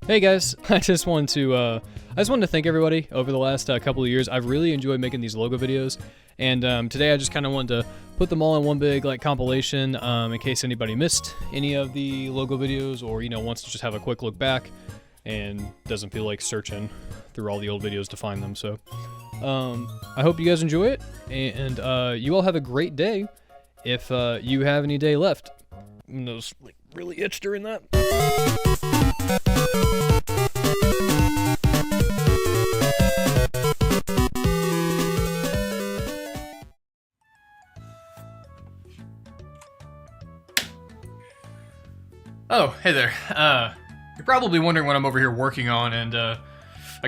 Hey guys, I just wanted to thank everybody over the last couple of years. I've really enjoyed making these logo videos, and today I just kind of wanted to put them all in one big compilation in case anybody missed any of the logo videos, or wants to just have a quick look back and doesn't feel like searching through all the old videos to find them. So I hope you guys enjoy it, and you all have a great day if you have any day left. Those really itched during that. Oh, hey there. You're probably wondering what I'm over here working on, and I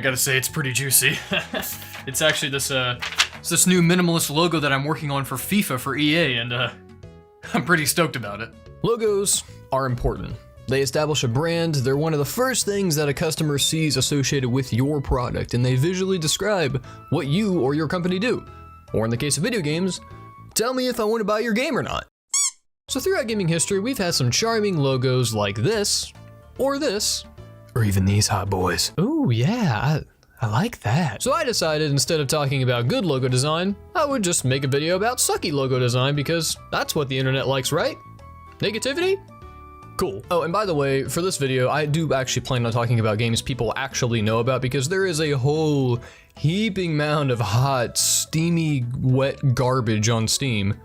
gotta say it's pretty juicy. It's actually this new minimalist logo that I'm working on for FIFA for EA, and I'm pretty stoked about it. Logos are important. They establish a brand, they're one of the first things that a customer sees associated with your product, and they visually describe what you or your company do. Or in the case of video games, tell me if I want to buy your game or not. So throughout gaming history, we've had some charming logos like this, or even these hot boys. Ooh, yeah, I like that. So I decided instead of talking about good logo design, I would just make a video about sucky logo design because that's what the internet likes, right? Negativity? Cool. Oh, and by the way, for this video, I do actually plan on talking about games people actually know about because there is a whole heaping mound of hot, steamy, wet garbage on Steam,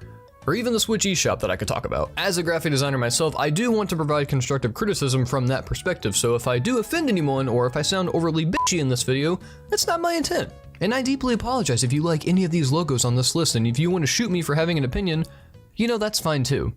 or even the Switch eShop that I could talk about. As a graphic designer myself, I do want to provide constructive criticism from that perspective, so if I do offend anyone or if I sound overly bitchy in this video, that's not my intent. And I deeply apologize if you like any of these logos on this list, and if you want to shoot me for having an opinion, that's fine too.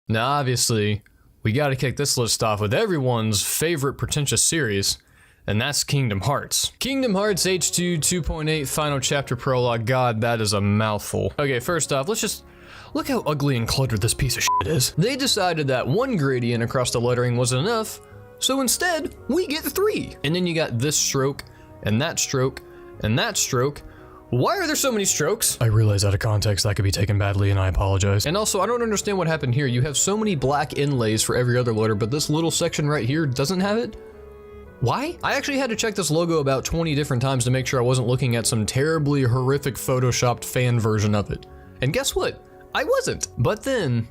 Now obviously, we gotta kick this list off with everyone's favorite pretentious series, and that's Kingdom Hearts. Kingdom Hearts H2 2.8 Final Chapter Prologue. God, that is a mouthful. Okay, first off, let's just look how ugly and cluttered this piece of shit is. They decided that one gradient across the lettering wasn't enough, so instead, we get 3. And then you got this stroke, and that stroke, and that stroke. Why are there so many strokes? I realize out of context that could be taken badly, and I apologize. And also, I don't understand what happened here. You have so many black inlays for every other letter, but this little section right here doesn't have it? Why? I actually had to check this logo about 20 different times to make sure I wasn't looking at some terribly horrific photoshopped fan version of it. And guess what? I wasn't. But then,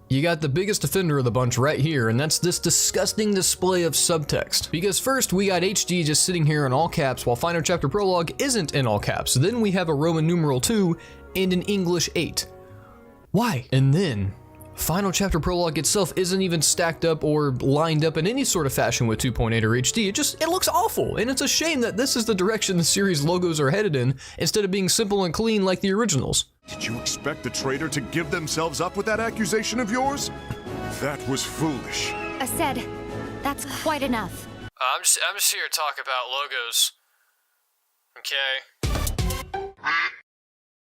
you got the biggest offender of the bunch right here, and that's this disgusting display of subtext. Because first, we got HD just sitting here in all caps while Final Chapter Prologue isn't in all caps. Then we have a Roman numeral 2 and an English 8. Why? And then, Final Chapter Prologue itself isn't even stacked up or lined up in any sort of fashion with 2.8 or HD. It looks awful, and it's a shame that this is the direction the series logos are headed in, instead of being simple and clean like the originals. Did you expect the traitor to give themselves up with that accusation of yours? That was foolish. I said, that's quite enough. I'm just here to talk about logos. Okay.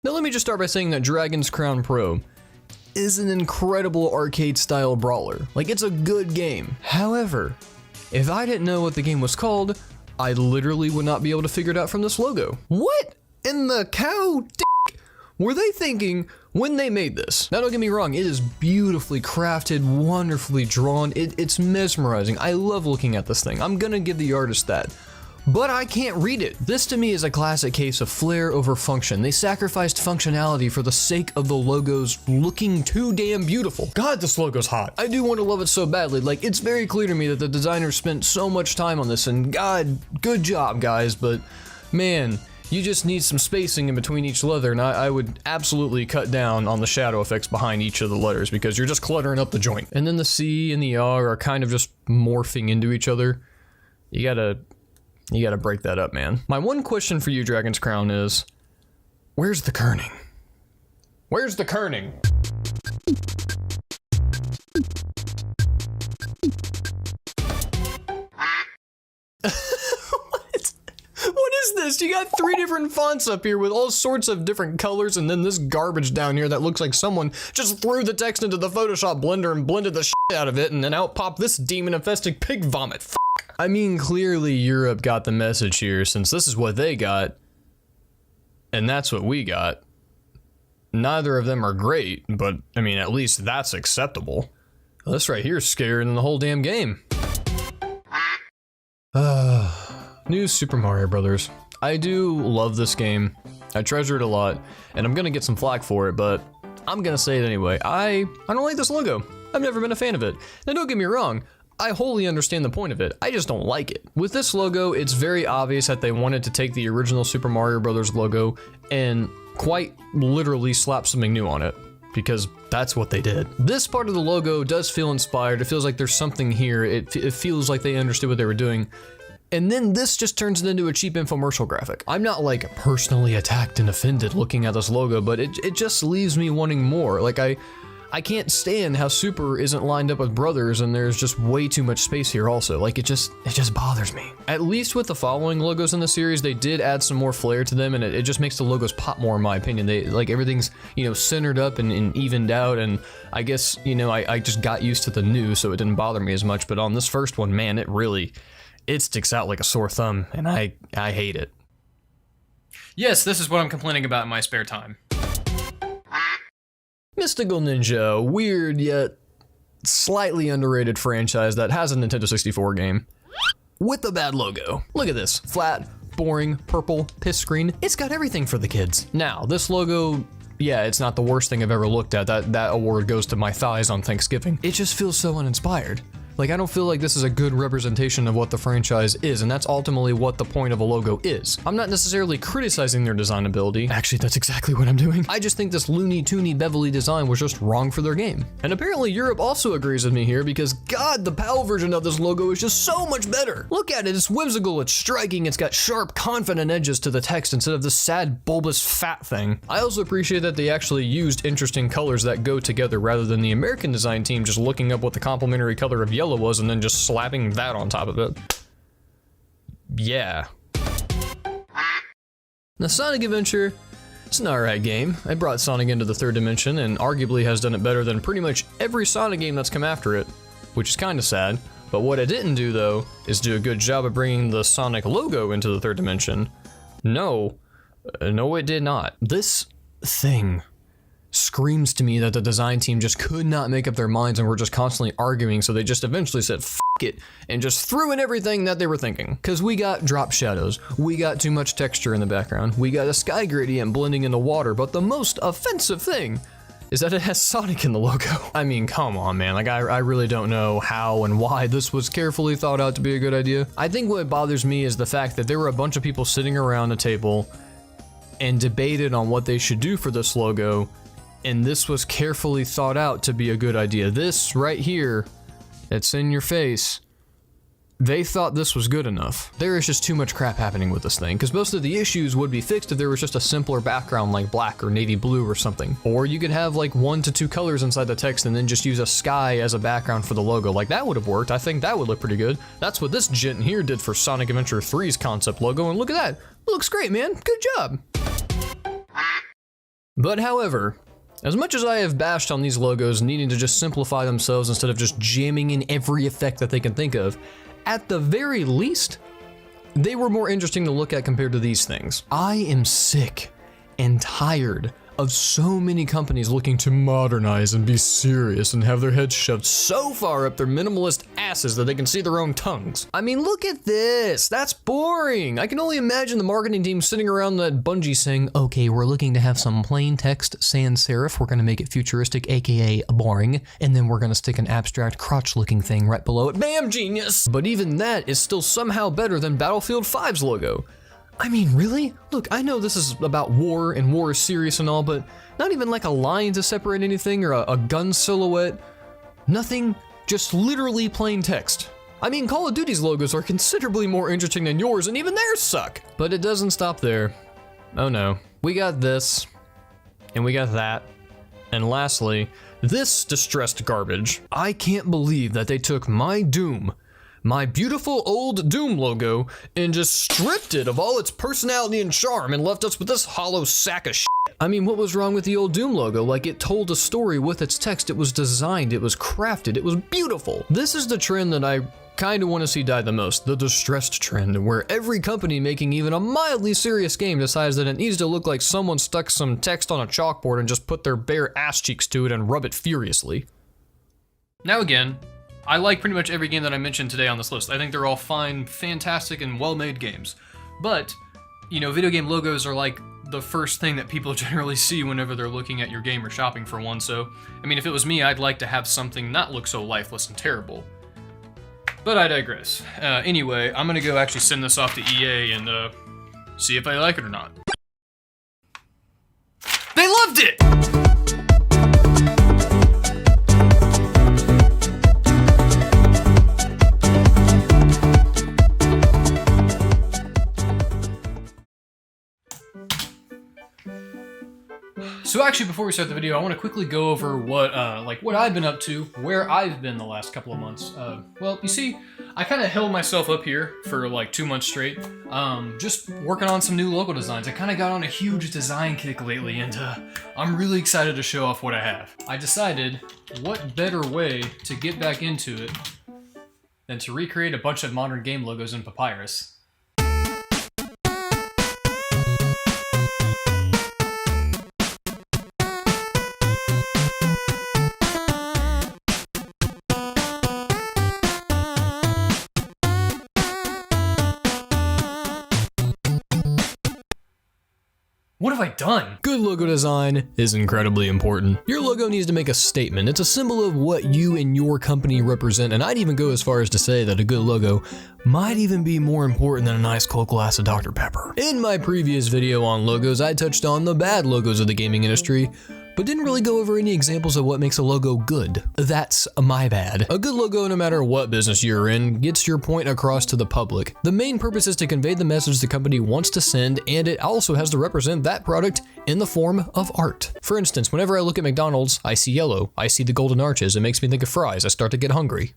Now let me just start by saying that Dragon's Crown Pro is an incredible arcade-style brawler. Like, it's a good game. However, if I didn't know what the game was called, I literally would not be able to figure it out from this logo. What in the cow were they thinking when they made this? Now don't get me wrong, it is beautifully crafted, wonderfully drawn, it's mesmerizing. I love looking at this thing. I'm gonna give the artist that. But I can't read it. This to me is a classic case of flair over function. They sacrificed functionality for the sake of the logos looking too damn beautiful. God, this logo's hot. I do want to love it so badly. Like, it's very clear to me that the designers spent so much time on this, and God, good job guys, but man, you just need some spacing in between each letter, and I would absolutely cut down on the shadow effects behind each of the letters because you're just cluttering up the joint. And then the C and the R are kind of just morphing into each other. You gotta break that up, man. My one question for you, Dragon's Crown, is where's the kerning? Where's the kerning? What is this? You got 3 different fonts up here with all sorts of different colors, and then this garbage down here that looks like someone just threw the text into the Photoshop blender and blended the shit out of it, and then out popped this demon-infested pig vomit. I mean, clearly Europe got the message here, since this is what they got, and that's what we got. Neither of them are great, but I mean, at least that's acceptable. This right here is scarier than the whole damn game. New Super Mario Brothers. I do love this game. I treasure it a lot, and I'm gonna get some flack for it, but I'm gonna say it anyway. I don't like this logo. I've never been a fan of it. Now don't get me wrong, I wholly understand the point of it. I just don't like it. With this logo, it's very obvious that they wanted to take the original Super Mario Brothers logo and quite literally slap something new on it, because that's what they did. This part of the logo does feel inspired. It feels like there's something here. It feels like they understood what they were doing. And then this just turns it into a cheap infomercial graphic. I'm not like personally attacked and offended looking at this logo, but it just leaves me wanting more. Like I can't stand how Super isn't lined up with Brothers, and there's just way too much space here also. Like it just bothers me. At least with the following logos in the series, they did add some more flair to them, and it just makes the logos pop more in my opinion. They like everything's, you know, centered up and evened out, and I guess, you know, I just got used to the new, so it didn't bother me as much. But on this first one, man, it sticks out like a sore thumb, and I hate it. Yes, this is what I'm complaining about in my spare time. Mystical Ninja, a weird yet slightly underrated franchise that has a Nintendo 64 game with a bad logo. Look at this, flat, boring, purple, piss screen. It's got everything for the kids. Now, this logo, yeah, it's not the worst thing I've ever looked at. That award goes to my thighs on Thanksgiving. It just feels so uninspired. Like, I don't feel like this is a good representation of what the franchise is, and that's ultimately what the point of a logo is. I'm not necessarily criticizing their design ability. Actually, that's exactly what I'm doing. I just think this loony, toony, bevelly design was just wrong for their game. And apparently Europe also agrees with me here, because God, the PAL version of this logo is just so much better. Look at it, it's whimsical, it's striking, it's got sharp, confident edges to the text instead of this sad, bulbous, fat thing. I also appreciate that they actually used interesting colors that go together rather than the American design team just looking up what the complementary color of yellow was and then just slapping that on top of it. Yeah. Now, Sonic Adventure, it's an alright game. I brought Sonic into the third dimension and arguably has done it better than pretty much every Sonic game that's come after it, which is kind of sad. But what it didn't do, though, is do a good job of bringing the Sonic logo into the third dimension. No, it did not. This thing screams to me that the design team just could not make up their minds and were just constantly arguing, so they just eventually said f it and just threw in everything that they were thinking. Cause we got drop shadows, we got too much texture in the background, we got a sky gradient blending in the water, but the most offensive thing is that it has Sonic in the logo. I mean, come on, man. Like, I really don't know how and why this was carefully thought out to be a good idea. I think what bothers me is the fact that there were a bunch of people sitting around a table and debated on what they should do for this logo, and this was carefully thought out to be a good idea. This right here, that's in your face, they thought this was good enough. There is just too much crap happening with this thing, because most of the issues would be fixed if there was just a simpler background like black or navy blue or something. Or you could have like 1 to 2 colors inside the text and then just use a sky as a background for the logo. Like, that would have worked. I think that would look pretty good. That's what this gent here did for Sonic Adventure 3's concept logo, and look at that. It looks great, man. Good job. But however, as much as I have bashed on these logos needing to just simplify themselves instead of just jamming in every effect that they can think of, at the very least, they were more interesting to look at compared to these things. I am sick and tired of so many companies looking to modernize and be serious and have their heads shoved so far up their minimalist asses that they can see their own tongues. I mean, look at this. That's boring. I can only imagine the marketing team sitting around that Bungie saying, okay, we're looking to have some plain text sans serif. We're going to make it futuristic, aka boring. And then we're going to stick an abstract crotch looking thing right below it. Bam, genius. But even that is still somehow better than Battlefield 5's logo. I mean, really? Look, I know this is about war, and war is serious and all, but not even like a line to separate anything or a gun silhouette. Nothing, just literally plain text. I mean, Call of Duty's logos are considerably more interesting than yours, and even theirs suck. But it doesn't stop there. Oh no. We got this, and we got that, and lastly, this distressed garbage. I can't believe that they took my Doom, my beautiful old Doom logo, and just stripped it of all its personality and charm and left us with this hollow sack of shit. I mean, what was wrong with the old Doom logo? Like, it told a story with its text, it was designed, it was crafted, it was beautiful. This is the trend that I kind of want to see die the most, the distressed trend, where every company making even a mildly serious game decides that it needs to look like someone stuck some text on a chalkboard and just put their bare ass cheeks to it and rub it furiously. Now again, I like pretty much every game that I mentioned today on this list. I think they're all fine, fantastic, and well-made games. But, you know, video game logos are like the first thing that people generally see whenever they're looking at your game or shopping for one. So, I mean, if it was me, I'd like to have something not look so lifeless and terrible. But I digress. Anyway, I'm gonna go actually send this off to EA and see if I like it or not. They loved it! So actually, before we start the video, I want to quickly go over what I've been up to, where I've been the last couple of months. Well, you see, I kind of held myself up here for like 2 months straight, just working on some new logo designs. I kind of got on a huge design kick lately, and I'm really excited to show off what I have. I decided, what better way to get back into it than to recreate a bunch of modern game logos in Papyrus. What have I done? Good logo design is incredibly important. Your logo needs to make a statement. It's a symbol of what you and your company represent, and I'd even go as far as to say that a good logo might even be more important than a nice cold glass of Dr. Pepper. In my previous video on logos, I touched on the bad logos of the gaming industry, but didn't really go over any examples of what makes a logo good. That's my bad. A good logo, no matter what business you're in, gets your point across to the public. The main purpose is to convey the message the company wants to send, and it also has to represent that product in the form of art. For instance, whenever I look at McDonald's, I see yellow, I see the golden arches, it makes me think of fries, I start to get hungry.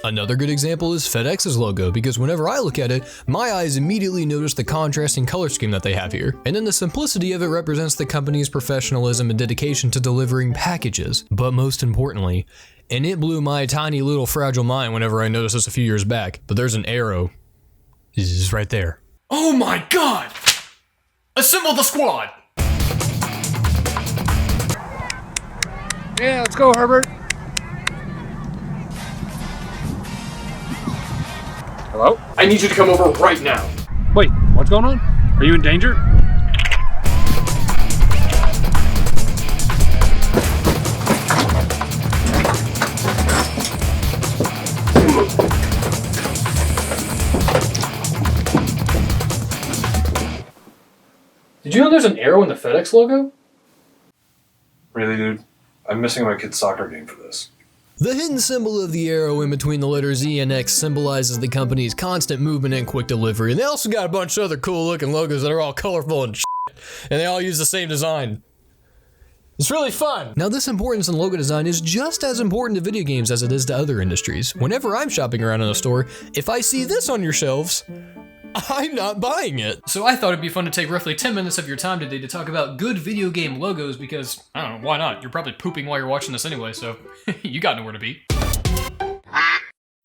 Another good example is FedEx's logo, because whenever I look at it, my eyes immediately notice the contrasting color scheme that they have here. And then the simplicity of it represents the company's professionalism and dedication to delivering packages. But most importantly, and it blew my tiny little fragile mind whenever I noticed this a few years back, but there's an arrow. It's just right there. Oh my god! Assemble the squad! Yeah, let's go, Herbert. Hello? I need you to come over right now. Wait, what's going on? Are you in danger? Did you know there's an arrow in the FedEx logo? Really, dude? I'm missing my kid's soccer game for this. The hidden symbol of the arrow in between the letters E and X symbolizes the company's constant movement and quick delivery. And they also got a bunch of other cool looking logos that are all colorful and shit, and they all use the same design. It's really fun. Now, this importance in logo design is just as important to video games as it is to other industries. Whenever I'm shopping around in a store, if I see this on your shelves, I'm not buying it. So I thought it'd be fun to take roughly 10 minutes of your time today to talk about good video game logos because, I don't know, why not? You're probably pooping while you're watching this anyway, so you got nowhere to be.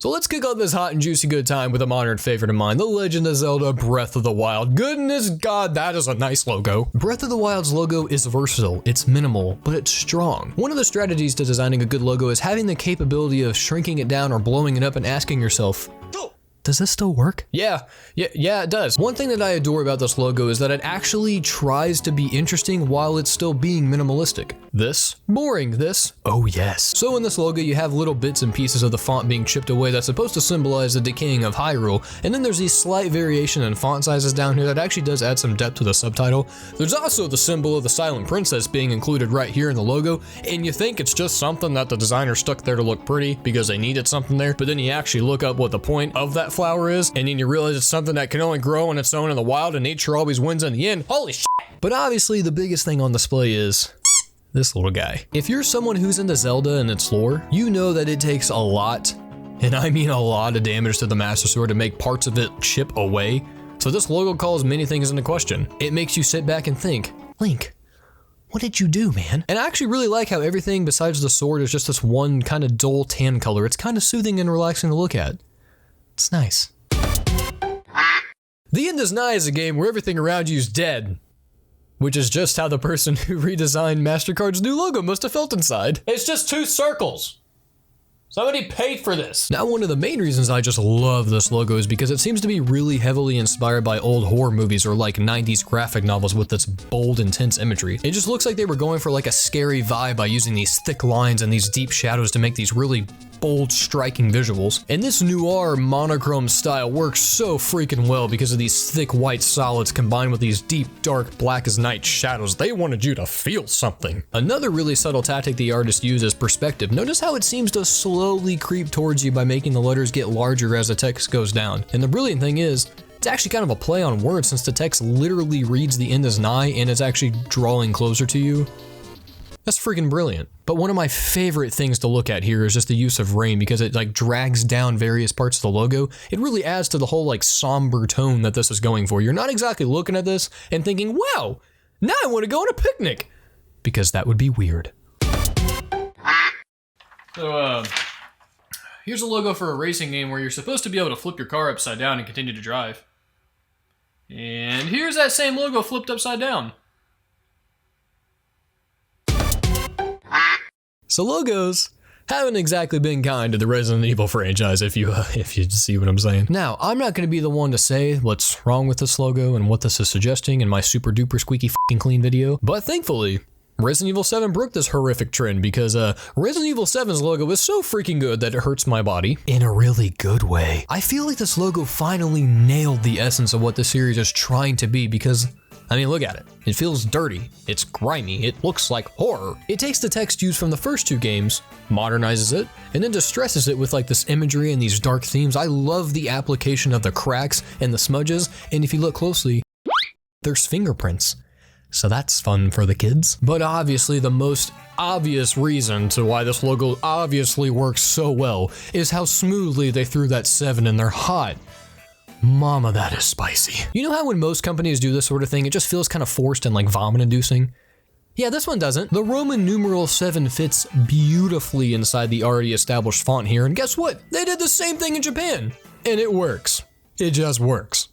So let's kick off this hot and juicy good time with a modern favorite of mine, The Legend of Zelda Breath of the Wild. Goodness God, that is a nice logo. Breath of the Wild's logo is versatile, it's minimal, but it's strong. One of the strategies to designing a good logo is having the capability of shrinking it down or blowing it up and asking yourself, does this still work? Yeah, it does. One thing that I adore about this logo is that it actually tries to be interesting while it's still being minimalistic. This, boring. This, oh yes. So in this logo, you have little bits and pieces of the font being chipped away that's supposed to symbolize the decaying of Hyrule, and then there's these slight variation in font sizes down here that actually does add some depth to the subtitle. There's also the symbol of the Silent Princess being included right here in the logo, and you think it's just something that the designer stuck there to look pretty because they needed something there, but then you actually look up what the point of that flower is, and then you realize it's something that can only grow on its own in the wild, and nature always wins in the end. Holy shit! But obviously the biggest thing on display is this little guy. If you're someone who's into Zelda and its lore, you know that it takes a lot, and I mean a lot of damage to the Master Sword to make parts of it chip away. So this logo calls many things into question. It makes you sit back and think, Link, what did you do, man? And I actually really like how everything besides the sword is just this one kind of dull tan color. It's kind of soothing and relaxing to look at. It's nice. The End is Nigh is a game where everything around you is dead. which is just how the person who redesigned MasterCard's new logo must have felt inside. It's just 2 circles. Somebody paid for this. Now, one of the main reasons I just love this logo is because it seems to be really heavily inspired by old horror movies or like 90s graphic novels with this bold, intense imagery. It just looks like they were going for like a scary vibe by using these thick lines and these deep shadows to make these really bold, striking visuals. And this noir monochrome style works so freaking well because of these thick white solids combined with these deep, dark, black as night shadows. They wanted you to feel something. Another really subtle tactic the artist used is perspective. Notice how it seems to slowly creep towards you by making the letters get larger as the text goes down. And the brilliant thing is, it's actually kind of a play on words since the text literally reads the end as nigh and it's actually drawing closer to you. That's freaking brilliant. But one of my favorite things to look at here is just the use of rain because it like drags down various parts of the logo. It really adds to the whole like somber tone that this is going for. You're not exactly looking at this and thinking, wow, now I want to go on a picnic, because that would be weird. So, here's a logo for a racing game where you're supposed to be able to flip your car upside down and continue to drive. And here's that same logo flipped upside down. So logos haven't exactly been kind to the Resident Evil franchise, if you see what I'm saying. Now, I'm not going to be the one to say what's wrong with this logo and what this is suggesting in my super duper squeaky fucking clean video, but thankfully, Resident Evil 7 broke this horrific trend because Resident Evil 7's logo is so freaking good that it hurts my body in a really good way. I feel like this logo finally nailed the essence of what the series is trying to be because, I mean, look at it. It feels dirty, it's grimy, it looks like horror. It takes the text used from the first 2 games, modernizes it, and then distresses it with like this imagery and these dark themes. I love the application of the cracks and the smudges, and if you look closely, there's fingerprints. So that's fun for the kids. But obviously the most obvious reason to why this logo obviously works so well is how smoothly they threw that 7 in there hot. Mama, that is spicy. You know how when most companies do this sort of thing, it just feels kind of forced and like vomit-inducing? Yeah, this one doesn't. The Roman numeral 7 fits beautifully inside the already established font here, and guess what? They did the same thing in Japan, and it works. It just works.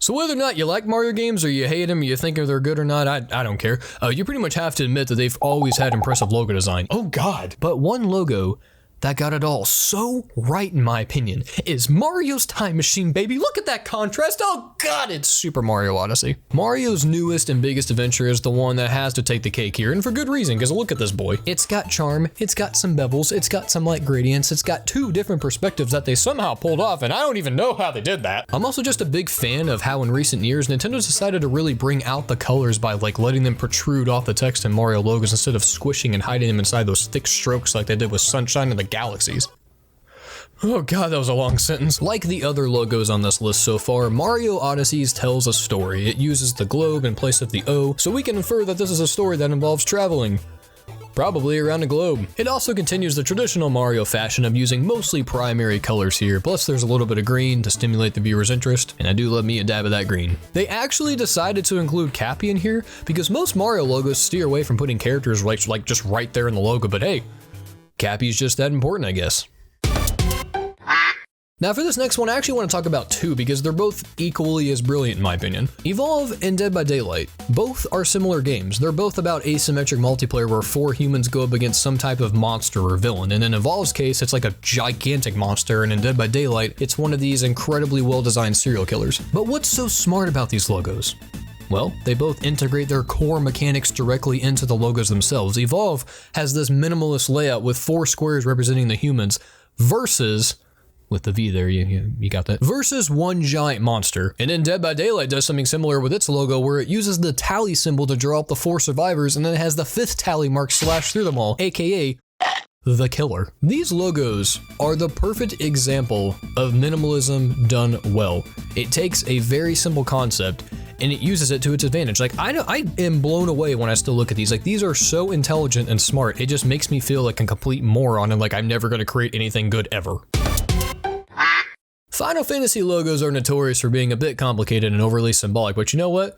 So whether or not you like Mario games or you hate them, you think they're good or not, I don't care. You pretty much have to admit that they've always had impressive logo design. Oh God. But one logo that got it all so right, in my opinion, is Mario's Time Machine, baby. Look at that contrast. Oh God, it's Super Mario Odyssey. Mario's newest and biggest adventure is the one that has to take the cake here, and for good reason, because look at this boy. It's got charm, it's got some bevels, it's got some light gradients, it's got 2 different perspectives that they somehow pulled off, and I don't even know how they did that. I'm also just a big fan of how in recent years, Nintendo's decided to really bring out the colors by like letting them protrude off the text in Mario logos instead of squishing and hiding them inside those thick strokes like they did with Sunshine and the Galaxies. Oh God, that was a long sentence. Like the other logos on this list so far, Mario Odyssey's tells a story. It uses the globe in place of the O, so we can infer that this is a story that involves traveling. Probably around the globe. It also continues the traditional Mario fashion of using mostly primary colors here, plus there's a little bit of green to stimulate the viewer's interest, and I do love me a dab of that green. They actually decided to include Cappy in here because most Mario logos steer away from putting characters like just right there in the logo, but hey, Cappy's just that important, I guess. Now for this next one, I actually want to talk about 2 because they're both equally as brilliant in my opinion. Evolve and Dead by Daylight. Both are similar games. They're both about asymmetric multiplayer where 4 humans go up against some type of monster or villain. And in Evolve's case, it's like a gigantic monster, and in Dead by Daylight, it's one of these incredibly well-designed serial killers. But what's so smart about these logos? Well, they both integrate their core mechanics directly into the logos themselves. Evolve has this minimalist layout with 4 squares representing the humans versus, with the V there, you got that, versus 1 giant monster. And then Dead by Daylight does something similar with its logo where it uses the tally symbol to draw up the 4 survivors, and then it has the 5th tally mark slashed through them all, aka the killer. These logos are the perfect example of minimalism done well. It takes a very simple concept and it uses it to its advantage. Like, I am blown away when I still look at these. Like, these are so intelligent and smart. It just makes me feel like a complete moron and like I'm never gonna create anything good ever. Final Fantasy logos are notorious for being a bit complicated and overly symbolic, but you know what?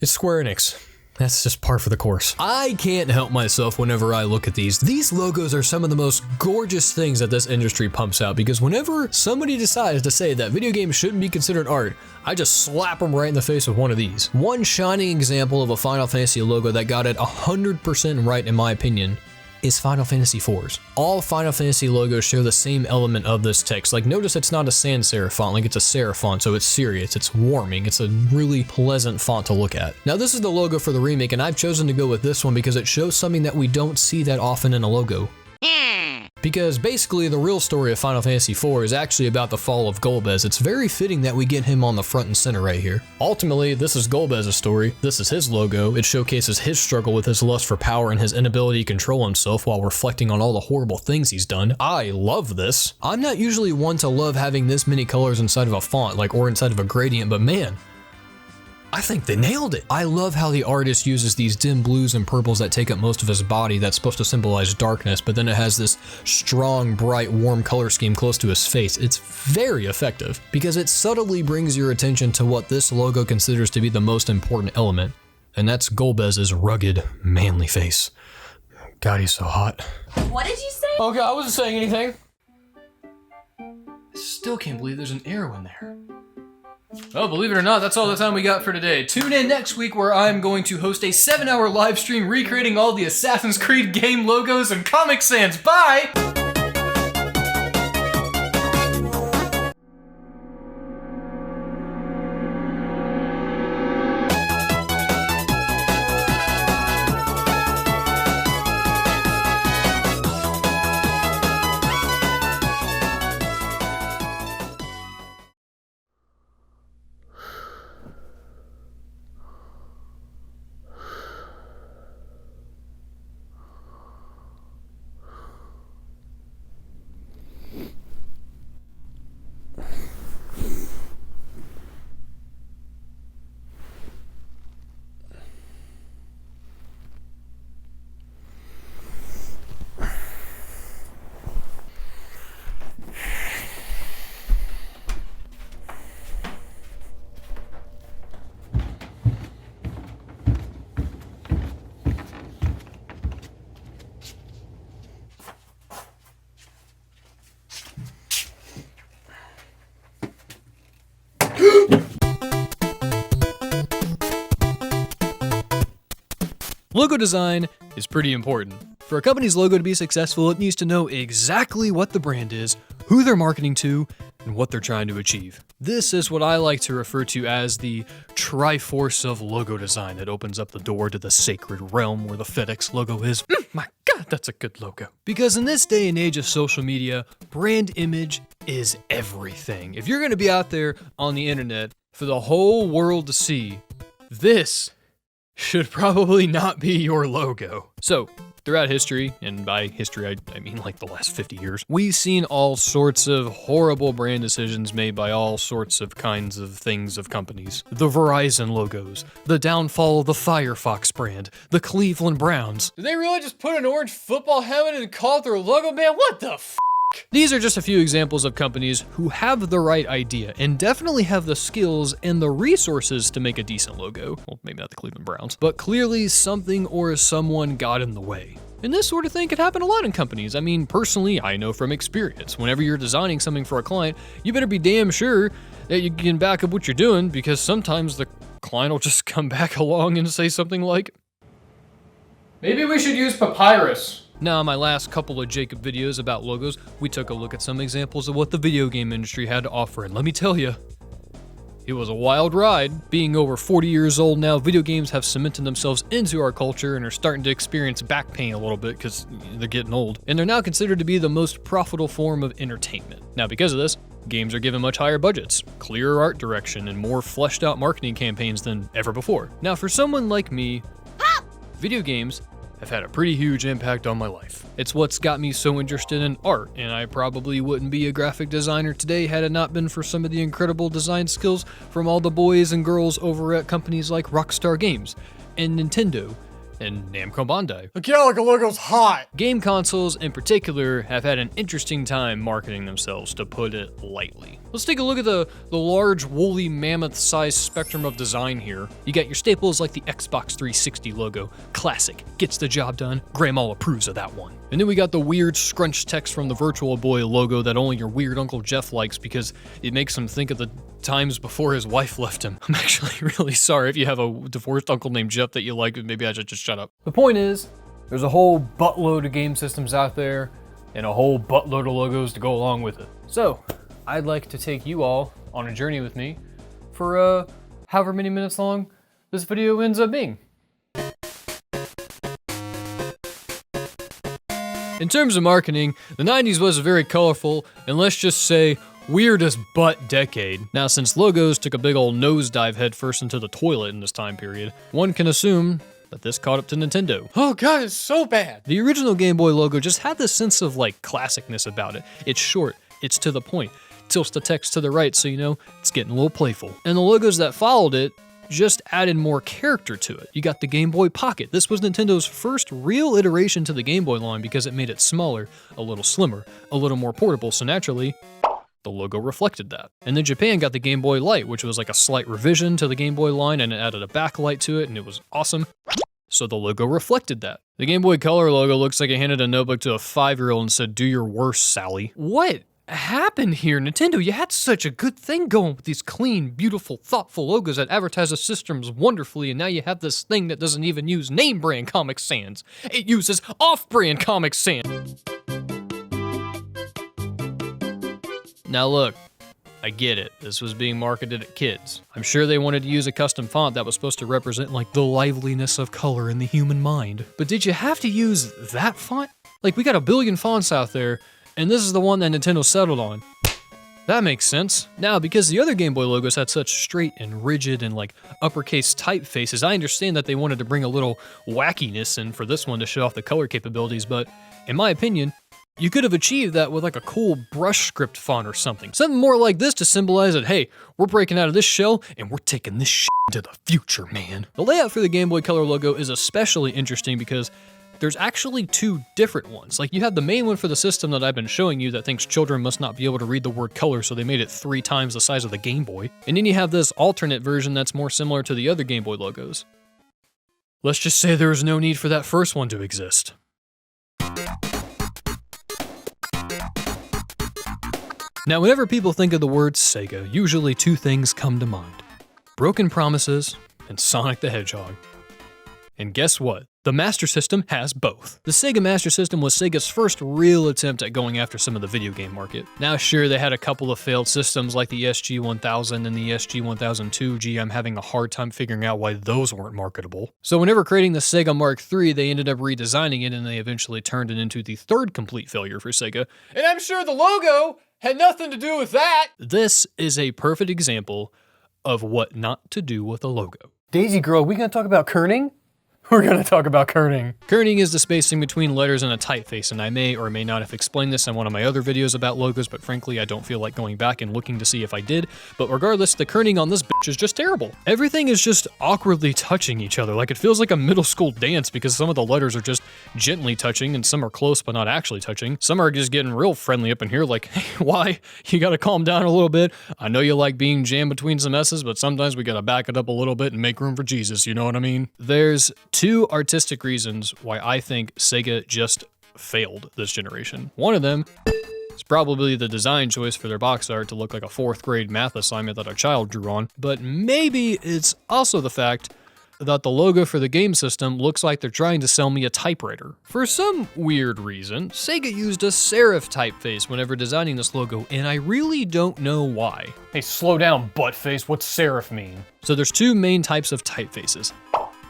It's Square Enix. That's just par for the course. I can't help myself whenever I look at these. These logos are some of the most gorgeous things that this industry pumps out, because whenever somebody decides to say that video games shouldn't be considered art, I just slap them right in the face with one of these. One shining example of a Final Fantasy logo that got it 100% right in my opinion is Final Fantasy IV's. All Final Fantasy logos share the same element of this text. Like, notice it's not a sans serif font, like it's a serif font, so it's serious, it's warming, it's a really pleasant font to look at. Now this is the logo for the remake, and I've chosen to go with this one because it shows something that we don't see that often in a logo. Because basically the real story of Final Fantasy IV is actually about the fall of Golbez. It's very fitting that we get him on the front and center right here. Ultimately, this is Golbez's story. This is his logo. It showcases his struggle with his lust for power and his inability to control himself while reflecting on all the horrible things he's done. I love this. I'm not usually one to love having this many colors inside of a font, or inside of a gradient, but man, I think they nailed it. I love how the artist uses these dim blues and purples that take up most of his body that's supposed to symbolize darkness, but then it has this strong, bright, warm color scheme close to his face. It's very effective because it subtly brings your attention to what this logo considers to be the most important element, and that's Golbez's rugged, manly face. God, he's so hot. What did you say? Okay, I wasn't saying anything. I still can't believe there's an arrow in there. Well, believe it or not, that's all the time we got for today. Tune in next week where I'm going to host a 7-hour live stream recreating all the Assassin's Creed game logos and Comic Sans. Bye! Logo design is pretty important. For a company's logo to be successful, it needs to know exactly what the brand is, who they're marketing to, and what they're trying to achieve. This is what I like to refer to as the Triforce of logo design that opens up the door to the sacred realm where the FedEx logo is. My God, that's a good logo. Because in this day and age of social media, brand image is everything. If you're going to be out there on the internet for the whole world to see, this should probably not be your logo. So, throughout history, and by history I mean like the last 50 years, we've seen all sorts of horrible brand decisions made by all sorts of kinds of things of companies. The Verizon logos, the downfall of the Firefox brand, the Cleveland Browns. Did they really just put an orange football helmet and call it their logo, man? What the f***? These are just a few examples of companies who have the right idea and definitely have the skills and the resources to make a decent logo. Well, maybe not the Cleveland Browns, but clearly something or someone got in the way. And this sort of thing could happen a lot in companies. I mean, personally, I know from experience, whenever you're designing something for a client, you better be damn sure that you can back up what you're doing, because sometimes the client will just come back along and say something like, Maybe we should use papyrus. Now, in my last couple of Jacob videos about logos, we took a look at some examples of what the video game industry had to offer, and let me tell you, it was a wild ride. Being over 40 years old now, video games have cemented themselves into our culture and are starting to experience back pain a little bit because they're getting old. And they're now considered to be the most profitable form of entertainment. Now, because of this, games are given much higher budgets, clearer art direction, and more fleshed out marketing campaigns than ever before. Now, for someone like me, video games have had a pretty huge impact on my life. It's what's got me so interested in art, and I probably wouldn't be a graphic designer today had it not been for some of the incredible design skills from all the boys and girls over at companies like Rockstar Games and Nintendo and Namco Bandai. The Calico logo's hot! Game consoles, in particular, have had an interesting time marketing themselves, to put it lightly. Let's take a look at the large, woolly, mammoth-sized spectrum of design here. You got your staples like the Xbox 360 logo. Classic, gets the job done, Grandma approves of that one. And then we got the weird scrunch text from the Virtual Boy logo that only your weird Uncle Jeff likes because it makes him think of the times before his wife left him. I'm actually really sorry if you have a divorced uncle named Jeff that you like, maybe I should just shut up. The point is, there's a whole buttload of game systems out there, and a whole buttload of logos to go along with it. So, I'd like to take you all on a journey with me for however many minutes long this video ends up being. In terms of marketing, the 90s was a very colorful, and let's just say, weird as butt decade. Now, since logos took a big old nosedive headfirst into the toilet in this time period, one can assume that this caught up to Nintendo. Oh god, it's so bad! The original Game Boy logo just had this sense of like classicness about it. It's short, it's to the point, tilts the text to the right so you know it's getting a little playful. And the logos that followed it just added more character to it. You got the Game Boy Pocket. This was Nintendo's first real iteration to the Game Boy line because it made it smaller, a little slimmer, a little more portable, so naturally, the logo reflected that. And then Japan got the Game Boy Light, which was like a slight revision to the Game Boy line, and it added a backlight to it, and it was awesome. So the logo reflected that. The Game Boy Color logo looks like it handed a notebook to a 5-year-old and said, "Do your worst, Sally." What happened here, Nintendo? You had such a good thing going with these clean, beautiful, thoughtful logos that advertise the systems wonderfully, and now you have this thing that doesn't even use name brand Comic Sans. It uses off-brand Comic Sans. Now look, I get it. This was being marketed at kids. I'm sure they wanted to use a custom font that was supposed to represent like the liveliness of color in the human mind. But did you have to use that font? Like, we got a billion fonts out there, and this is the one that Nintendo settled on. That makes sense. Now, because the other Game Boy logos had such straight and rigid and like uppercase typefaces, I understand that they wanted to bring a little wackiness in for this one to show off the color capabilities, but in my opinion, you could have achieved that with like a cool brush script font or something. Something more like this to symbolize that, hey, we're breaking out of this shell and we're taking this shit into the future, man. The layout for the Game Boy Color logo is especially interesting because there's actually two different ones. Like, you have the main one for the system that I've been showing you that thinks children must not be able to read the word color, so they made it 3 times the size of the Game Boy. And then you have this alternate version that's more similar to the other Game Boy logos. Let's just say there was no need for that first one to exist. Now, whenever people think of the word Sega, usually 2 things come to mind: Broken Promises and Sonic the Hedgehog. And guess what? The Master System has both. The Sega Master System was Sega's first real attempt at going after some of the video game market. Now sure, they had a couple of failed systems like the SG-1000 and the SG-1002. Gee, I'm having a hard time figuring out why those weren't marketable. So whenever creating the Sega Mark III, they ended up redesigning it and they eventually turned it into the 3rd complete failure for Sega. And I'm sure the logo had nothing to do with that! This is a perfect example of what not to do with a logo. Daisy Girl, we gonna talk about kerning? We're gonna talk about kerning. Kerning is the spacing between letters in a typeface, and I may or may not have explained this in one of my other videos about logos, but frankly, I don't feel like going back and looking to see if I did. But regardless, the kerning on this bitch is just terrible. Everything is just awkwardly touching each other, like it feels like a middle school dance because some of the letters are just gently touching, and some are close but not actually touching. Some are just getting real friendly up in here, like, hey, why? You gotta calm down a little bit. I know you like being jammed between some S's, but sometimes we gotta back it up a little bit and make room for Jesus, you know what I mean? There's 2 artistic reasons why I think Sega just failed this generation. One of them is probably the design choice for their box art to look like a 4th grade math assignment that a child drew on, but maybe it's also the fact that the logo for the game system looks like they're trying to sell me a typewriter. For some weird reason, Sega used a serif typeface whenever designing this logo, and I really don't know why. Hey, slow down, buttface. What's serif mean? So there's 2 main types of typefaces: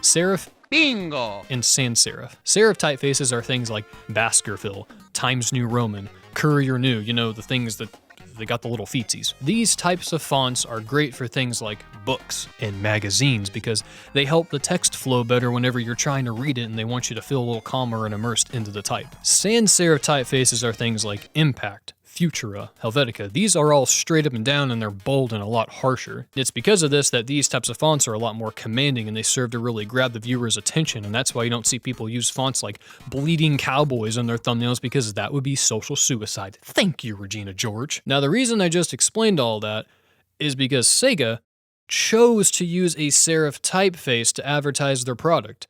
serif Bingo! and sans serif. Serif typefaces are things like Baskerville, Times New Roman, Courier New, you know, the things that they got the little feetsies. These types of fonts are great for things like books and magazines because they help the text flow better whenever you're trying to read it and they want you to feel a little calmer and immersed into the type. Sans serif typefaces are things like Impact, Futura, Helvetica. These are all straight up and down and they're bold and a lot harsher. It's because of this that these types of fonts are a lot more commanding and they serve to really grab the viewer's attention, and that's why you don't see people use fonts like Bleeding Cowboys on their thumbnails, because that would be social suicide. Thank you, Regina George. Now the reason I just explained all that is because Sega chose to use a serif typeface to advertise their product,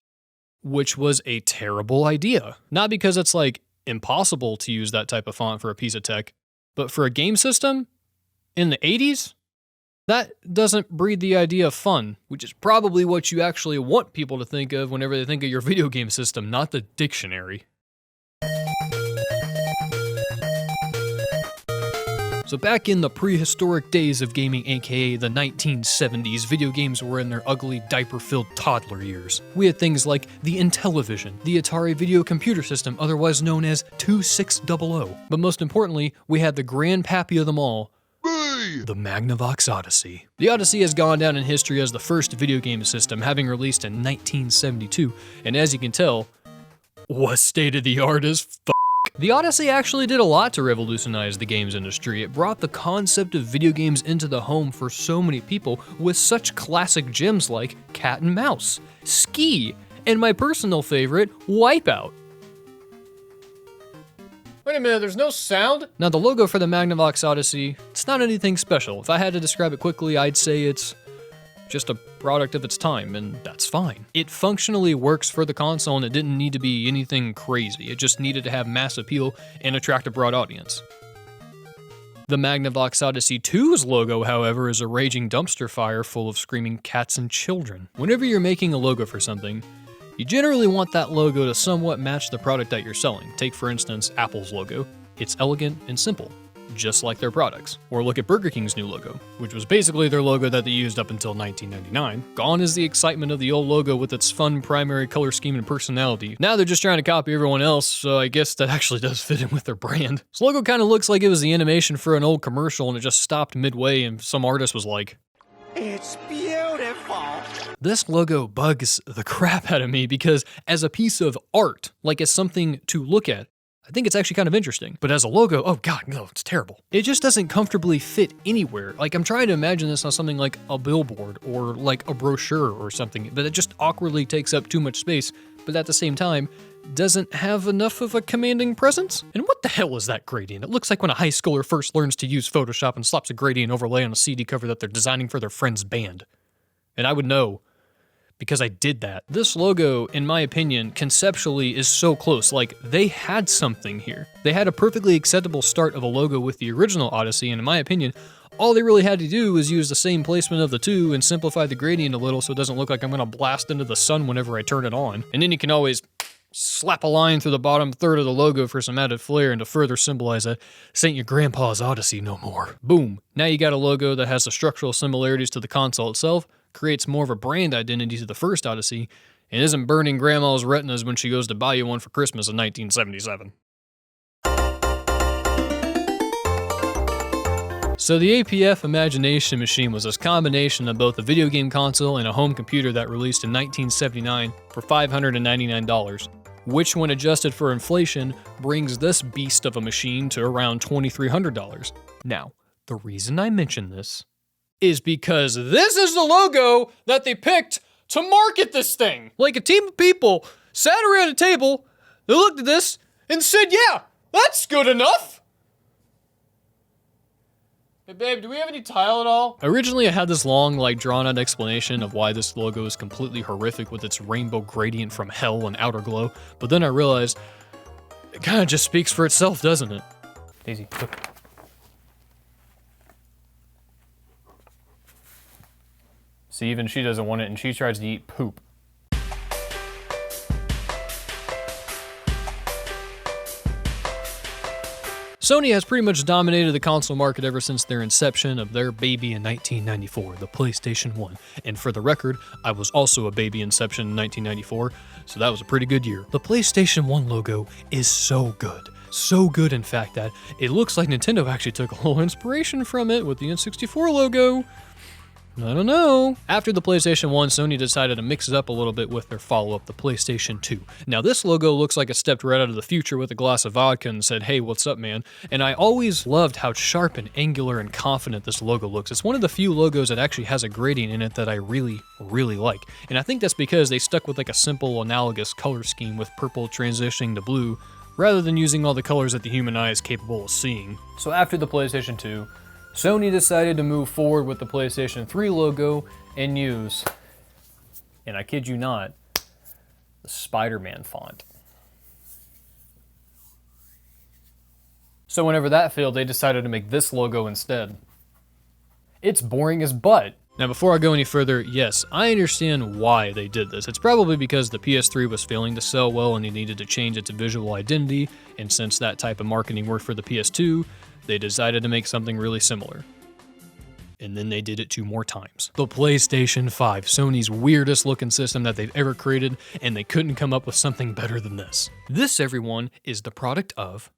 which was a terrible idea. Not because it's like impossible to use that type of font for a piece of tech, but for a game system in the 80s, that doesn't breed the idea of fun, which is probably what you actually want people to think of whenever they think of your video game system, not the dictionary. So back in the prehistoric days of gaming, aka the 1970s, video games were in their ugly diaper-filled toddler years. We had things like the Intellivision, the Atari Video Computer System, otherwise known as 2600. But most importantly, we had the grandpappy of them all, the Magnavox Odyssey. The Odyssey has gone down in history as the first video game system, having released in 1972, and as you can tell, was state-of-the-art as f***. The Odyssey actually did a lot to revolutionize the games industry. It brought the concept of video games into the home for so many people with such classic gems like Cat and Mouse, Ski, and my personal favorite, Wipeout. Wait a minute, there's no sound? Now the logo for the Magnavox Odyssey, it's not anything special. If I had to describe it quickly, I'd say it's just a product of its time, and that's fine. It functionally works for the console and it didn't need to be anything crazy. It just needed to have mass appeal and attract a broad audience. The Magnavox Odyssey 2's logo, however, is a raging dumpster fire full of screaming cats and children. Whenever you're making a logo for something, you generally want that logo to somewhat match the product that you're selling. Take, for instance, Apple's logo. It's elegant and simple, just like their products. Or look at Burger King's new logo, which was basically their logo that they used up until 1999. Gone is the excitement of the old logo with its fun primary color scheme and personality. Now they're just trying to copy everyone else, so I guess that actually does fit in with their brand. This logo kind of looks like it was the animation for an old commercial and it just stopped midway and some artist was like, "It's beautiful." This logo bugs the crap out of me because as a piece of art, like as something to look at, I think it's actually kind of interesting. But as a logo, oh god, no, it's terrible. It just doesn't comfortably fit anywhere. Like I'm trying to imagine this on something like a billboard or like a brochure or something, but it just awkwardly takes up too much space, but at the same time, doesn't have enough of a commanding presence? And what the hell is that gradient? It looks like when a high schooler first learns to use Photoshop and slaps a gradient overlay on a CD cover that they're designing for their friend's band. And I would know, because I did that. This logo, in my opinion, conceptually is so close. Like, they had something here. They had a perfectly acceptable start of a logo with the original Odyssey, and in my opinion, all they really had to do was use the same placement of the two and simplify the gradient a little so it doesn't look like I'm gonna blast into the sun whenever I turn it on. And then you can always slap a line through the bottom third of the logo for some added flair and to further symbolize that this ain't your grandpa's Odyssey no more. Boom. Now you got a logo that has the structural similarities to the console itself, creates more of a brand identity to the first Odyssey, and isn't burning grandma's retinas when she goes to buy you one for Christmas in 1977. So the APF Imagination Machine was this combination of both a video game console and a home computer that released in 1979 for $599, which when adjusted for inflation brings this beast of a machine to around $2,300. Now, the reason I mention this is because this is the logo that they picked to market this thing. Like a team of people sat around a table, they looked at this and said, yeah, that's good enough. Hey babe, do we have any tile at all? Originally I had this long, like drawn out explanation of why this logo is completely horrific with its rainbow gradient from hell and outer glow, but then I realized it kind of just speaks for itself, doesn't it? Daisy, look. See, even she doesn't want it, and she tries to eat poop. Sony has pretty much dominated the console market ever since their inception of their baby in 1994, the PlayStation 1. And for the record, I was also a baby inception in 1994, so that was a pretty good year. The PlayStation 1 logo is so good. So good, in fact, that it looks like Nintendo actually took a little inspiration from it with the N64 logo. I don't know. After the PlayStation 1, Sony decided to mix it up a little bit with their follow-up, the PlayStation 2. Now, this logo looks like it stepped right out of the future with a glass of vodka and said, hey, what's up, man? And I always loved how sharp and angular and confident this logo looks. It's one of the few logos that actually has a gradient in it that I really, really like. And I think that's because they stuck with like a simple analogous color scheme with purple transitioning to blue, rather than using all the colors that the human eye is capable of seeing. So after the PlayStation 2, Sony decided to move forward with the PlayStation 3 logo and use, and I kid you not, the Spider-Man font. So whenever that failed, they decided to make this logo instead. It's boring as butt. Now before I go any further, yes, I understand why they did this. It's probably because the PS3 was failing to sell well and they needed to change its visual identity, and since that type of marketing worked for the PS2, they decided to make something really similar. And then they did it 2 more times. The PlayStation 5, Sony's weirdest looking system that they've ever created, and they couldn't come up with something better than this. This, everyone, is the product of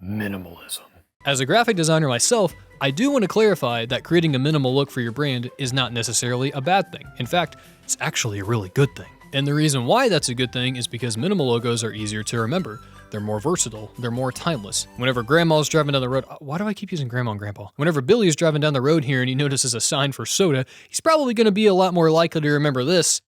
minimalism. As a graphic designer myself, I do want to clarify that creating a minimal look for your brand is not necessarily a bad thing. In fact, it's actually a really good thing. And the reason why that's a good thing is because minimal logos are easier to remember. They're more versatile, they're more timeless. Whenever grandma's driving down the road, why do I keep using grandma and grandpa? Whenever Billy's driving down the road here and he notices a sign for soda, he's probably gonna be a lot more likely to remember this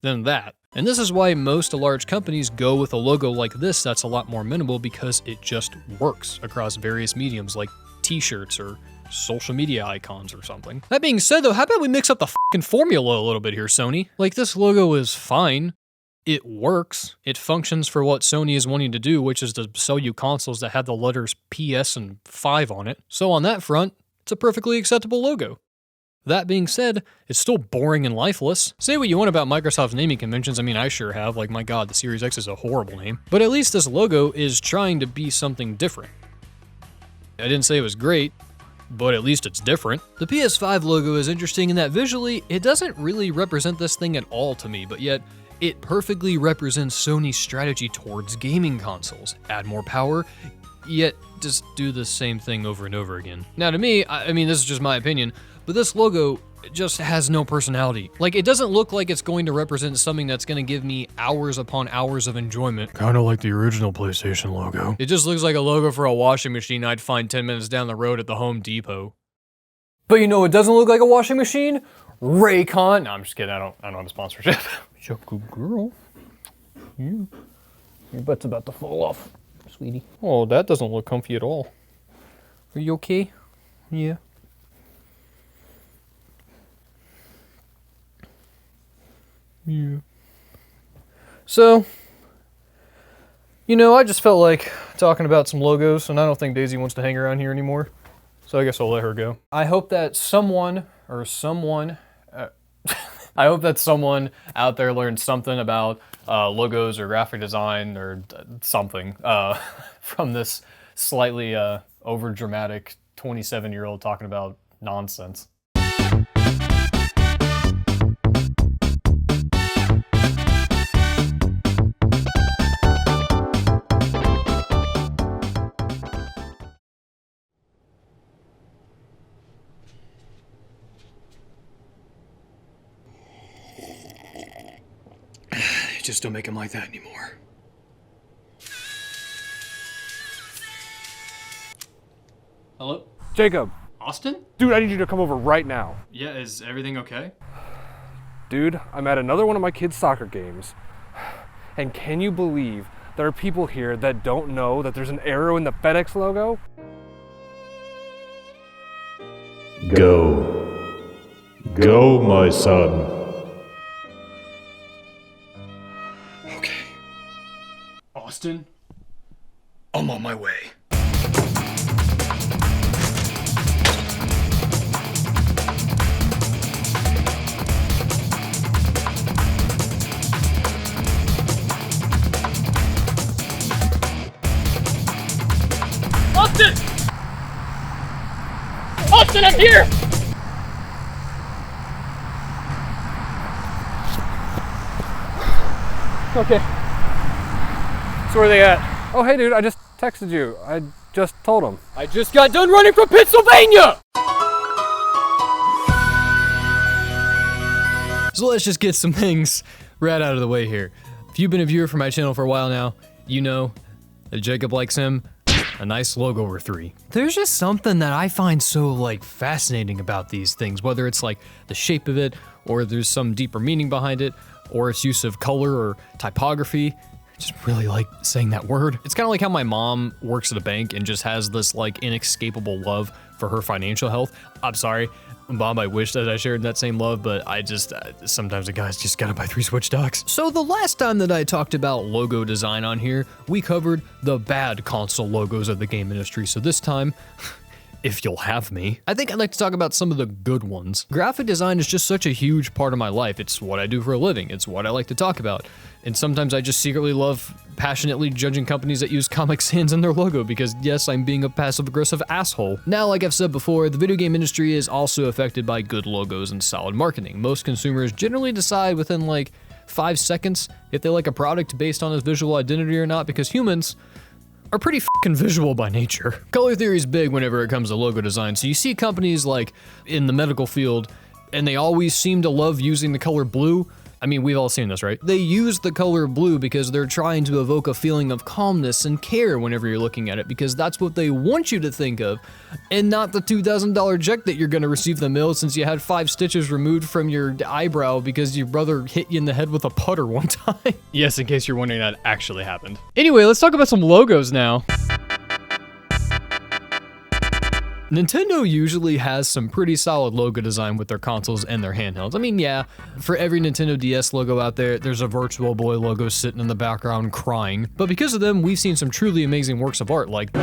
than that. And this is why most large companies go with a logo like this that's a lot more minimal, because it just works across various mediums like t-shirts or social media icons or something. That being said though, how about we mix up the fucking formula a little bit here, Sony? Like, this logo is fine. It works. It functions for what Sony is wanting to do, which is to sell you consoles that have the letters PS and 5 on it. So on that front, it's a perfectly acceptable logo. That being said, it's still boring and lifeless. Say what you want about Microsoft's naming conventions, I mean, I sure have. Like, my god, the Series X is a horrible name. But at least this logo is trying to be something different. I didn't say it was great, but at least it's different. The PS5 logo is interesting in that visually, it doesn't really represent this thing at all to me, but yet, it perfectly represents Sony's strategy towards gaming consoles. Add more power, yet just do the same thing over and over again. Now to me, I mean, this is just my opinion, but this logo just has no personality. Like, it doesn't look like it's going to represent something that's going to give me hours upon hours of enjoyment. Kind of like the original PlayStation logo. It just looks like a logo for a washing machine I'd find 10 minutes down the road at the Home Depot. But you know it doesn't look like a washing machine? Raycon. No, I'm just kidding. I don't have a sponsorship. Shut up, good girl. Your butt's about to fall off, sweetie. Oh, that doesn't look comfy at all. Are you okay? Yeah. Yeah. So, you know, I just felt like talking about some logos, and I don't think Daisy wants to hang around here anymore. So I guess I'll let her go. I hope that someone I hope that someone out there learned something about logos or graphic design or something from this slightly over-dramatic 27-year-old talking about nonsense. Just don't make him like that anymore. Hello? Jacob, Austin? dude, I need you to come over right now. Yeah, is everything okay? Dude, I'm at another one of my kids' soccer games. And can you believe there are people here that don't know that there's an arrow in the FedEx logo? Go. Go, my son. Austin, I'm on my way. Austin! Austin, I'm here! Okay. So where are they at? Oh, hey, dude, I just texted you. I just told him. I just got done running from Pennsylvania! So let's just get some things right out of the way here. If you've been a viewer for my channel for a while now, you know that Jacob likes him a nice logo or three. There's just something that I find so like fascinating about these things, whether it's like the shape of it, or there's some deeper meaning behind it, or its use of color or typography. I just really like saying that word. It's kind of like how my mom works at a bank and just has this like inescapable love for her financial health. I'm sorry, Mom, I wish that I shared that same love, but I just, sometimes the guys just gotta buy 3 Switch docks. So the last time that I talked about logo design on here, we covered the bad console logos of the game industry. So this time, if you'll have me, I think I'd like to talk about some of the good ones. Graphic design is just such a huge part of my life. It's what I do for a living. It's what I like to talk about. And sometimes I just secretly love passionately judging companies that use Comic Sans in their logo because yes, I'm being a passive-aggressive asshole. Now, like I've said before, the video game industry is also affected by good logos and solid marketing. Most consumers generally decide within like 5 seconds if they like a product based on its visual identity or not, because humans are pretty fucking visual by nature. Color theory is big whenever it comes to logo design. So you see companies like in the medical field, and they always seem to love using the color blue. I mean, we've all seen this, right? They use the color blue because they're trying to evoke a feeling of calmness and care whenever you're looking at it, because that's what they want you to think of, and not the $2,000 check that you're gonna receive in the mail since you had 5 stitches removed from your eyebrow because your brother hit you in the head with a putter one time. Yes, in case you're wondering, that actually happened. Anyway, let's talk about some logos now. Nintendo usually has some pretty solid logo design with their consoles and their handhelds. I mean, yeah, for every Nintendo DS logo out there, there's a Virtual Boy logo sitting in the background crying. But because of them, we've seen some truly amazing works of art like...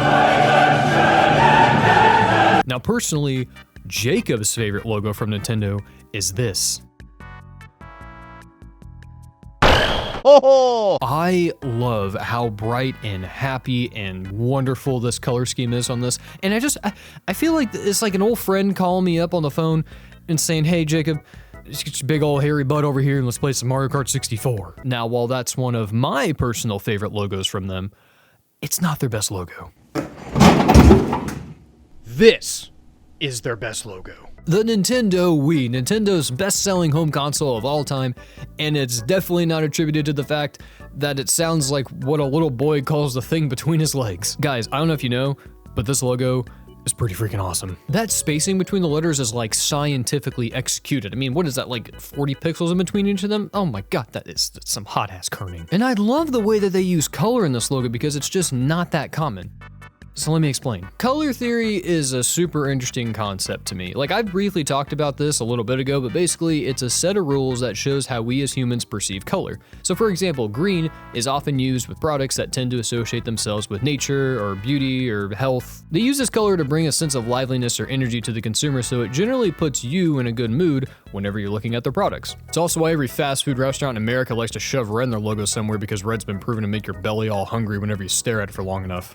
Now, personally, Jacob's favorite logo from Nintendo is this. Oh! I love how bright and happy and wonderful this color scheme is on this. And I feel like it's like an old friend calling me up on the phone and saying, hey, Jacob, just get your big old hairy butt over here and let's play some Mario Kart 64. Now, while that's one of my personal favorite logos from them, it's not their best logo. This is their best logo. The Nintendo Wii, Nintendo's best-selling home console of all time, and it's definitely not attributed to the fact that it sounds like what a little boy calls the thing between his legs. Guys, I don't know if you know, but this logo is pretty freaking awesome. That spacing between the letters is like scientifically executed. I mean, what is that, like 40 pixels in between each of them? Oh my god, that's some hot-ass kerning. And I love the way that they use color in this logo because it's just not that common. So let me explain. Color theory is a super interesting concept to me. Like, I briefly talked about this a little bit ago, but basically it's a set of rules that shows how we as humans perceive color. So for example, green is often used with products that tend to associate themselves with nature or beauty or health. They use this color to bring a sense of liveliness or energy to the consumer, so it generally puts you in a good mood whenever you're looking at their products. It's also why every fast food restaurant in America likes to shove red in their logo somewhere, because red's been proven to make your belly all hungry whenever you stare at it for long enough.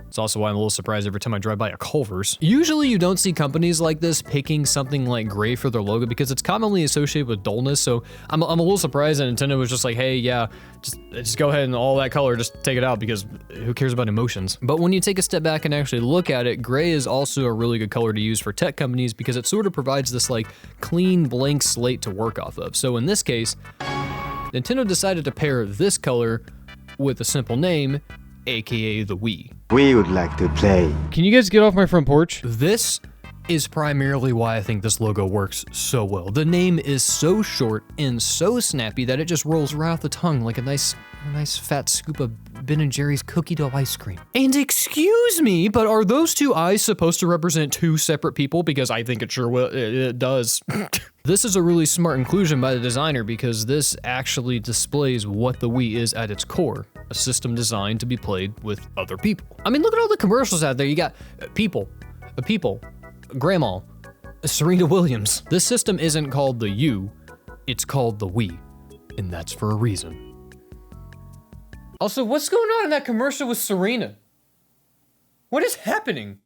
It's also why I'm a little surprised every time I drive by a Culver's. Usually you don't see companies like this picking something like gray for their logo because it's commonly associated with dullness, so I'm a little surprised that Nintendo was just like, hey, yeah, just go ahead and all that color, just take it out because who cares about emotions? But when you take a step back and actually look at it, gray is also a really good color to use for tech companies because it sort of provides this like clean blank slate to work off of. So in this case, Nintendo decided to pair this color with a simple name, aka the Wii. We would like to play. Can you guys get off my front porch? This is primarily why I think this logo works so well. The name is so short and so snappy that it just rolls right off the tongue like a nice fat scoop of Ben & Jerry's cookie dough ice cream. And excuse me, but are those 2 eyes supposed to represent 2 separate people? Because I think it sure will, it does. This is a really smart inclusion by the designer because this actually displays what the Wii is at its core. A system designed to be played with other people. I mean, look at all the commercials out there. You got people, grandma, Serena Williams. This system isn't called the U, it's called the Wii, and that's for a reason. Also, what's going on in that commercial with Serena? What is happening?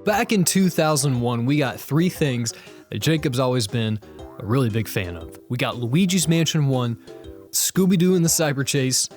Back in 2001, we got 3 things that Jacob's always been a really big fan of. We got Luigi's Mansion 1, Scooby-Doo and the Cyber Chase,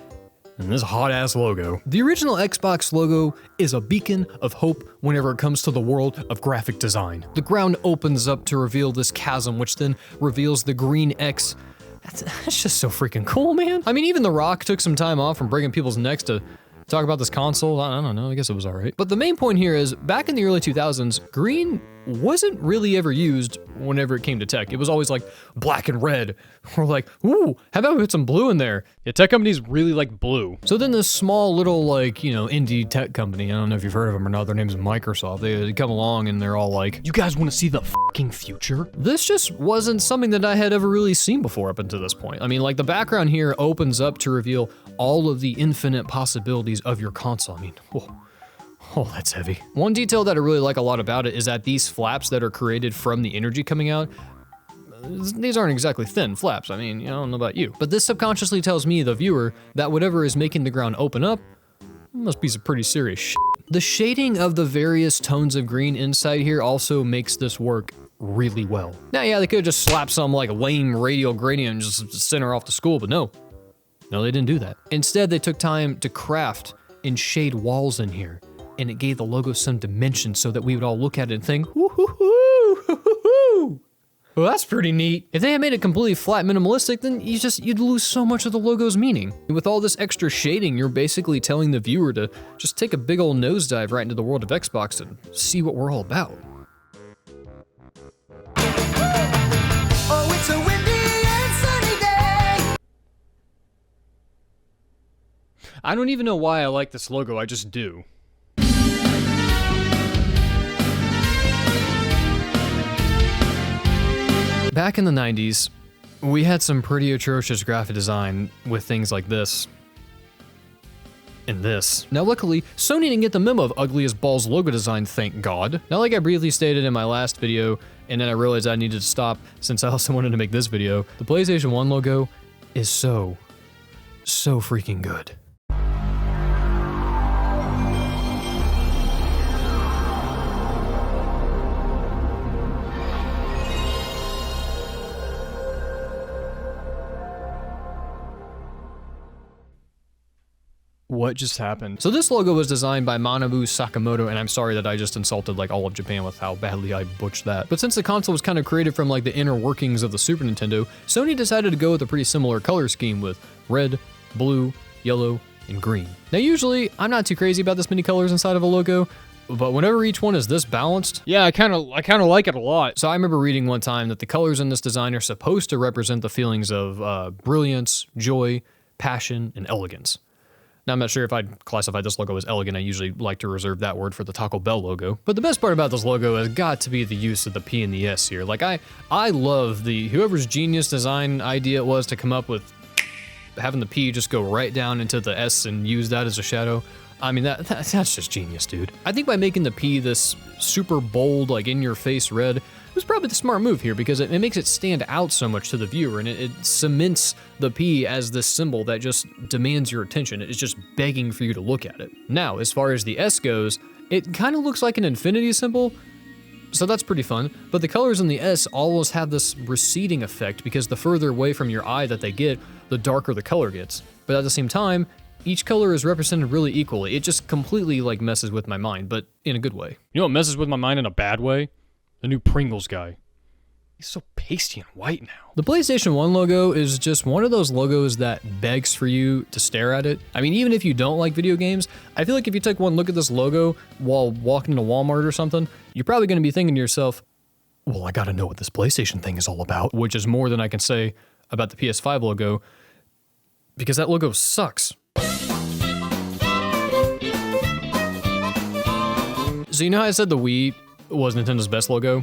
and this hot-ass logo. The original Xbox logo is a beacon of hope whenever it comes to the world of graphic design. The ground opens up to reveal this chasm, which then reveals the green X. That's just so freaking cool, man. I mean, even The Rock took some time off from breaking people's necks to talk about this console. I don't know, I guess it was all right. But the main point here is, back in the early 2000s, green wasn't really ever used whenever it came to tech. It was always like black and red. We're like, ooh, how about we put some blue in there? Yeah, tech companies really like blue. So then this small little, like, you know, indie tech company, I don't know if you've heard of them or not, their name's Microsoft. They come along and they're all like, You guys want to see the fucking future? this just wasn't something that I had ever really seen before up until this point. I mean, like, the background here opens up to reveal all of the infinite possibilities of your console. I mean, oh, that's heavy. One detail that I really like a lot about it is that these flaps that are created from the energy coming out, these aren't exactly thin flaps. I mean, I don't know about you. But this subconsciously tells me, the viewer, that whatever is making the ground open up must be some pretty serious shit. The shading of the various tones of green inside here also makes this work really well. Now, yeah, they could have just slapped some like lame radial gradient and just sent her off to school, but no, they didn't do that. Instead, they took time to craft and shade walls in here, and it gave the logo some dimension so that we would all look at it and think, woo-hoo-hoo. Well, that's pretty neat. If they had made it completely flat minimalistic, then you'd lose so much of the logo's meaning. With all this extra shading, you're basically telling the viewer to just take a big old nosedive right into the world of Xbox and see what we're all about. Oh, it's a windy and sunny day. I don't even know why I like this logo, I just do. Back in the 90s, we had some pretty atrocious graphic design with things like this and this. Now luckily, Sony didn't get the memo of ugly as balls logo design, thank God. Now, like I briefly stated in my last video, and then I realized I needed to stop since I also wanted to make this video, the PlayStation 1 logo is so freaking good. What just happened? So this logo was designed by Manabu Sakamoto, and I'm sorry that I just insulted like all of Japan with how badly I butchered that. But since the console was kind of created from like the inner workings of the Super Nintendo, Sony decided to go with a pretty similar color scheme with red, blue, yellow, and green. Now usually, I'm not too crazy about this many colors inside of a logo, but whenever each one is this balanced, Yeah, I kind of like it a lot. so I remember reading one time that the colors in this design are supposed to represent the feelings of brilliance, joy, passion, and elegance. Now, I'm not sure if I'd classify this logo as elegant. I usually like to reserve that word for the Taco Bell logo. But the best part about this logo has got to be the use of the P and the S here. Like, I love whoever's genius design idea it was to come up with having the P just go right down into the S and use that as a shadow. I mean, that's just genius, dude. I think by making the P this super bold, like in-your-face red, it was probably the smart move here because it makes it stand out so much to the viewer, and it cements the P as this symbol that just demands your attention. It's just begging for you to look at it. Now, as far as the S goes, it kind of looks like an infinity symbol, so that's pretty fun, but the colors in the S always have this receding effect because the further away from your eye that they get, the darker the color gets. But at the same time, each color is represented really equally. It just completely like messes with my mind, but in a good way. You know what messes with my mind in a bad way? The new Pringles guy. He's so pasty and white now. The PlayStation 1 logo is just one of those logos that begs for you to stare at it. I mean, even if you don't like video games, I feel like if you take one look at this logo while walking into Walmart or something, you're probably going to be thinking to yourself, well, I gotta know what this PlayStation thing is all about, which is more than I can say about the PS5 logo, because that logo sucks. So you know how I said the Wii was Nintendo's best logo?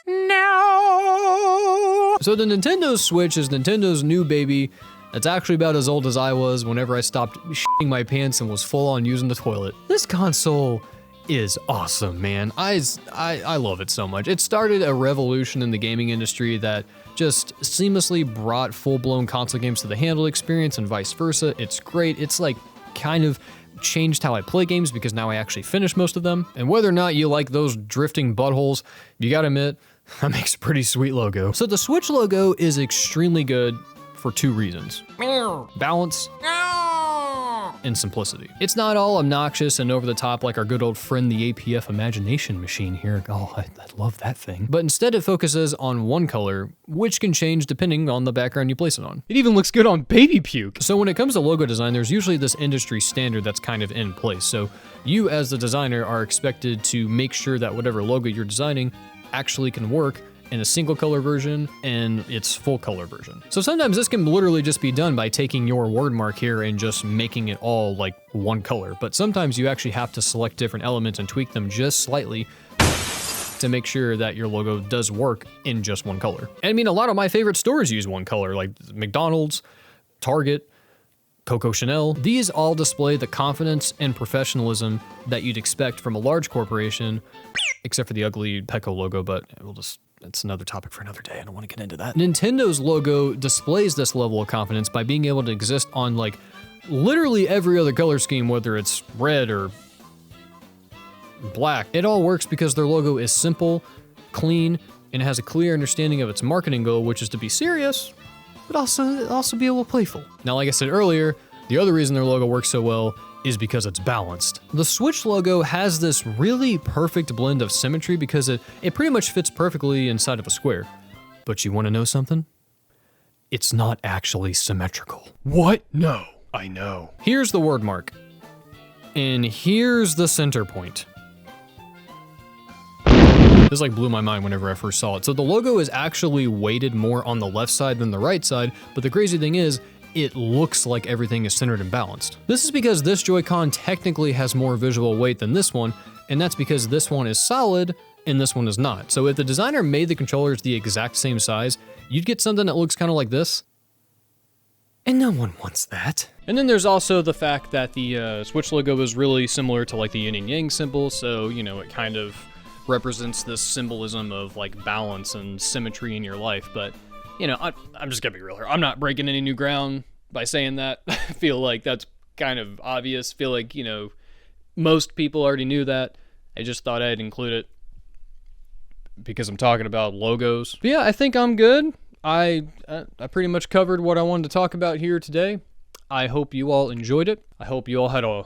No. So the Nintendo Switch is Nintendo's new baby. That's actually about as old as I was whenever I stopped shitting my pants and was full on using the toilet. This console is awesome, man. I love it so much. It started a revolution in the gaming industry that just seamlessly brought full-blown console games to the handheld experience and vice versa. It's great. It's like kind of changed how I play games because now I actually finish most of them. And whether or not you like those drifting buttholes, you gotta admit, that makes a pretty sweet logo. So the Switch logo is extremely good for two reasons. Balance and simplicity. It's not all obnoxious and over the top like our good old friend the APF imagination machine here. Oh, I love that thing. But instead it focuses on one color, which can change depending on the background you place it on. It even looks good on baby puke. So when it comes to logo design, there's usually this industry standard that's kind of in place. So you as the designer are expected to make sure that whatever logo you're designing actually can work in a single color version and its full color version. So sometimes this can literally just be done by taking your word mark here and just making it all like one color. But sometimes you actually have to select different elements and tweak them just slightly to make sure that your logo does work in just one color. And I mean, a lot of my favorite stores use one color, like McDonald's, Target, Coco Chanel. These all display the confidence and professionalism that you'd expect from a large corporation, except for the ugly Petco logo, but it's another topic for another day. I don't want to get into that. Nintendo's logo displays this level of confidence by being able to exist on like literally every other color scheme, whether it's red or black. It all works because their logo is simple, clean, and has a clear understanding of its marketing goal, which is to be serious, but also be a little playful. Now, like I said earlier, the other reason their logo works so well is because it's balanced. The Switch logo has this really perfect blend of symmetry because it pretty much fits perfectly inside of a square. But you want to know something? It's not actually symmetrical. What? No, I know. Here's the word mark. And here's the center point. This like blew my mind whenever I first saw it. So the logo is actually weighted more on the left side than the right side, but the crazy thing is, it looks like everything is centered and balanced. This is because this Joy-Con technically has more visual weight than this one, and that's because this one is solid and this one is not. So if the designer made the controllers the exact same size, you'd get something that looks kind of like this. And no one wants that. And then there's also the fact that the Switch logo is really similar to like the yin and yang symbol, so, you know, it kind of represents this symbolism of like balance and symmetry in your life. But, you know, I'm just gonna be real here. I'm not breaking any new ground by saying that. I feel like that's kind of obvious. I feel like, you know, most people already knew that. I just thought I'd include it because I'm talking about logos. But yeah, I think I'm good. I pretty much covered what I wanted to talk about here today. I hope you all enjoyed it. I hope you all had a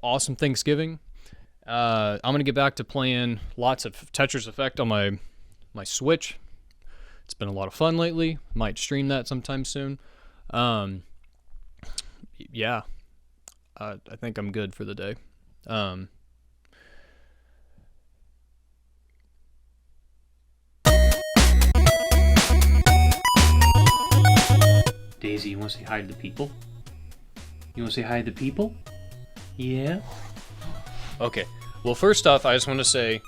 awesome Thanksgiving. I'm gonna get back to playing lots of Tetris Effect on my Switch. It's been a lot of fun lately. Might stream that sometime soon. Yeah, I think I'm good for the day. Daisy, you want to say hi to the people? You want to say hi to the people? Yeah? Okay. Well, first off, I just want to say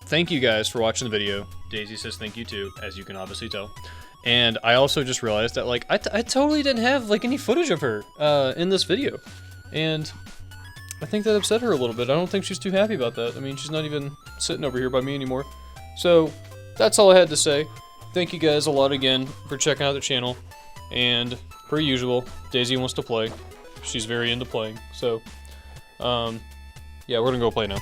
thank you guys for watching the video. Daisy says thank you too, as you can obviously tell. And I also just realized that like I totally didn't have like any footage of her in this video, and I think that upset her a little bit. I don't think she's too happy about that. I mean, she's not even sitting over here by me anymore. So that's all I had to say. Thank you guys a lot again for checking out the channel, and per usual, Daisy wants to play. She's very into playing. So yeah, we're gonna go play now.